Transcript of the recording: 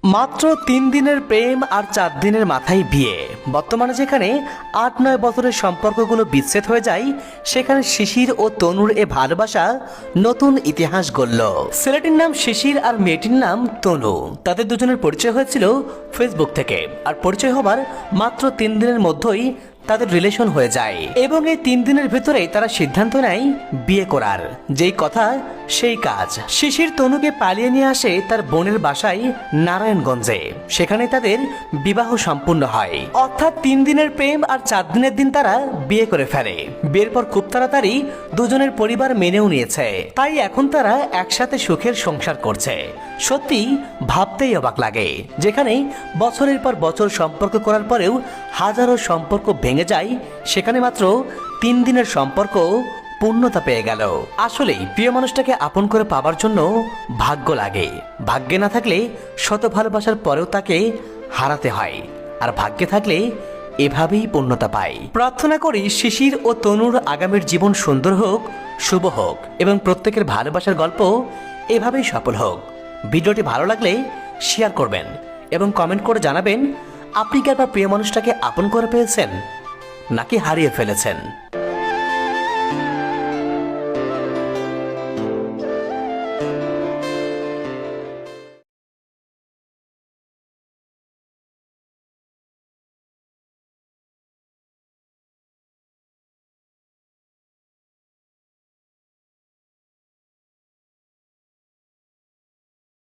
মাত্র 3 দিনের প্রেম আর 4 দিনের মাথায় বিয়ে। বর্তমানে যেখানে 8-9 বছরের সম্পর্কগুলো বিচ্ছেদ হয়ে যায়, সেখানে শিশির ও তনুর এ ভালোবাসা নতুন ইতিহাস গড়ল। ছেলেটির নাম শিশির আর মেয়েটির নাম তনু। তাদের দুজনের পরিচয় হয়েছিল ফেসবুক থেকে, আর পরিচয় হবার মাত্র 3 দিনের মধ্যেই তাদের রিলেশন হয়ে যায় এবং এই 3 দিনের ভেতরেই তারা সিদ্ধান্ত নেয় বিয়ে করার। যেই কথা সেই কাজ। শিশির তনুকে পালিয়ে নিয়ে আসে তার বোনের বাসায় নারায়ণগঞ্জে। সেখানে তাদের বিবাহ সম্পূর্ণ হয়, অর্থাৎ 3 দিনের প্রেম আর 4 দিনের দিন তারা বিয়ে করে ফেলে। বিয়ের পর খুব তাড়াতাড়ি দুজনের পরিবার মেনেও নিয়েছে, তাই এখন তারা একসাথে সুখের সংসার করছে। সত্যি ভাবতেই অবাক লাগে, যেখানে বছরের পর বছর সম্পর্ক করার পরেও হাজারো সম্পর্ক ভেঙে যায়, সেখানে মাত্র 3 দিনের সম্পর্ক পূর্ণতা পেয়ে গেল। আসলেই প্রিয় মানুষটাকে আপন করে পাবার জন্য ভাগ্য লাগে। ভাগ্যে না থাকলে শত ভালোবাসার পরেও তাকে হারাতে হয়, আর ভাগ্যে থাকলে এভাবেই পূর্ণতা পায়। প্রার্থনা করি শিশির ও তনুর আগামীর জীবন সুন্দর হোক, শুভ হোক এবং প্রত্যেকের ভালোবাসার গল্প এভাবেই সফল হোক। ভিডিওটি ভালো লাগলে শেয়ার করবেন এবং কমেন্ট করে জানাবেন আপনি কি আপনার প্রিয় মানুষটাকে আপন করে পেয়েছেন নাকি হারিয়ে ফেলেছেন।